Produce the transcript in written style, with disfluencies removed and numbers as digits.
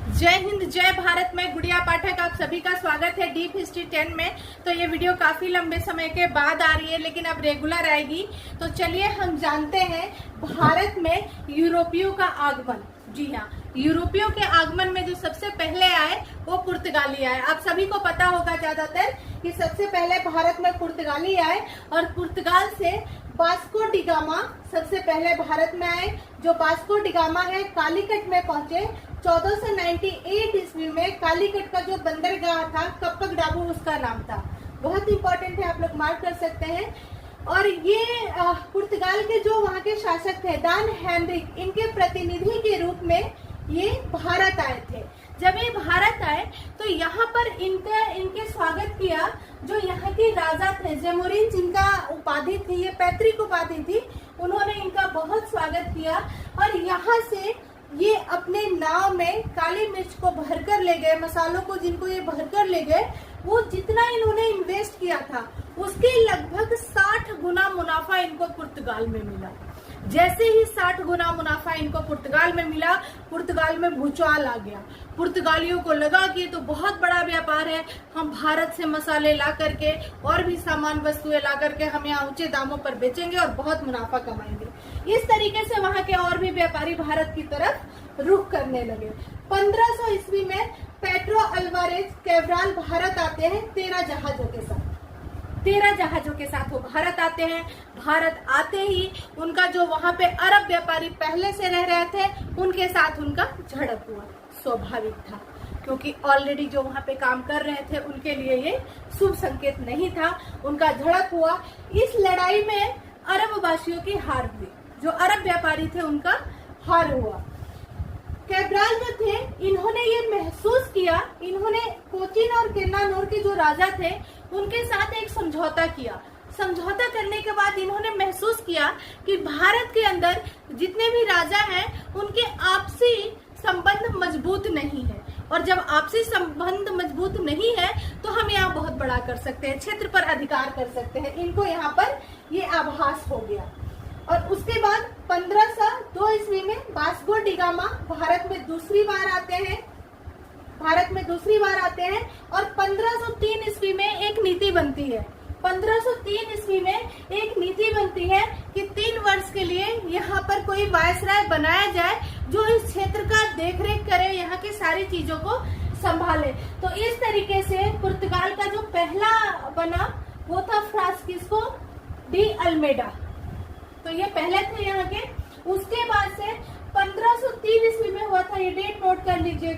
जय हिंद, जय भारत। मैं गुड़िया पाठक, आप सभी का स्वागत है डीप हिस्ट्री 10 में। तो ये वीडियो काफी लंबे समय के बाद आ रही है, लेकिन अब रेगुलर आएगी। तो चलिए हम जानते हैं भारत में यूरोपियों का आगमन। जी हाँ, यूरोपियों के आगमन में जो सबसे पहले आए वो पुर्तगाली आए। आप सभी को पता होगा ज्यादातर कि सबसे पहले भारत में पुर्तगाली आए और पुर्तगाल से वास्को डी गामा सबसे पहले भारत में आए। जो वास्को डी गामा है कालीकट में पहुंचे 1498 ईस्वी में। कालीकट का जो बंदरगाह था कप्पक डाबू उसका नाम था। बहुत इंपॉर्टेंट है, आप लोग मार्क कर सकते हैं। और ये पुर्तगाल के जो वहाँ के शासक थे दान हेनरिक, इनके प्रतिनिधि के रूप में ये भारत आए थे। जब ये भारत आए तो यहाँ पर इनके स्वागत किया जो यहाँ के राजा थे। जेमोरिन जिनका उपाधि थी, ये पैतृक उपाधि थी, उन्होंने इनका बहुत स्वागत किया। और यहाँ से ये अपने नाव में काली मिर्च को भरकर ले गए, मसालों को जिनको ये भरकर ले गए, वो जितना इन्होंने इन्वेस्ट किया था उसके लगभग 60 गुना मुनाफा इनको पुर्तगाल में मिला। जैसे ही 60 गुना मुनाफा इनको पुर्तगाल में मिला, पुर्तगाल में भूचाल आ गया। पुर्तगालियों को लगा कि तो बहुत बड़ा व्यापार है, हम भारत से मसाले ला करके और भी सामान वस्तुएं ला करके हम यहाँ ऊंचे दामों पर बेचेंगे और बहुत मुनाफा कमाएंगे। इस तरीके से वहाँ के और भी व्यापारी भारत की तरफ रुख करने लगे। 1500 ईस्वी में पेट्रो अल्वारेज कैब्राल भारत आते हैं 13 जहाजों के साथ। 13 जहाजों के साथ वो भारत आते हैं। भारत आते ही उनका जो वहां पे अरब व्यापारी पहले से रह रहे थे उनके साथ उनका झड़प हुआ। स्वाभाविक था, क्योंकि ऑलरेडी जो वहां पे काम कर रहे थे उनके लिए ये शुभ संकेत नहीं था। उनका झड़प हुआ। इस लड़ाई में अरब वासियों की हार हुई, जो अरब व्यापारी थे उनका हार हुआ। कैब्राल जो थे इन्होंने ये महसूस किया, इन्होंने कोचिन और किन्नानौर के जो राजा थे उनके साथ एक समझौता किया। समझौता करने के बाद इन्होंने महसूस किया कि भारत के अंदर जितने भी राजा हैं उनके आपसी संबंध मजबूत नहीं है, और जब आपसी संबंध मजबूत नहीं है तो हम यहाँ बहुत बड़ा कर सकते हैं, क्षेत्र पर अधिकार कर सकते हैं। इनको यहाँ पर ये आभास हो गया। और उसके बाद 1502 ईस्वी में वास्को डी गामा भारत में दूसरी बार आते हैं। और 1503 ईस्वी में एक नीति बनती है। 1503 ईस्वी में एक नीति बनती है कि 3 वर्ष के लिए यहाँ पर कोई वायसराय बनाया जाए जो इस क्षेत्र का देखरेख करे, यहाँ की सारी चीजों को संभाले। तो इस तरीके से पुर्तगाल का जो पहला बना वो था फ्रांसिस्को डी अल्मेडा। तो ये पहले थे यहाँ के। उसके बाद से 1503 ईस्वी में हुआ था, ये डेट नोट कर लीजिएगा,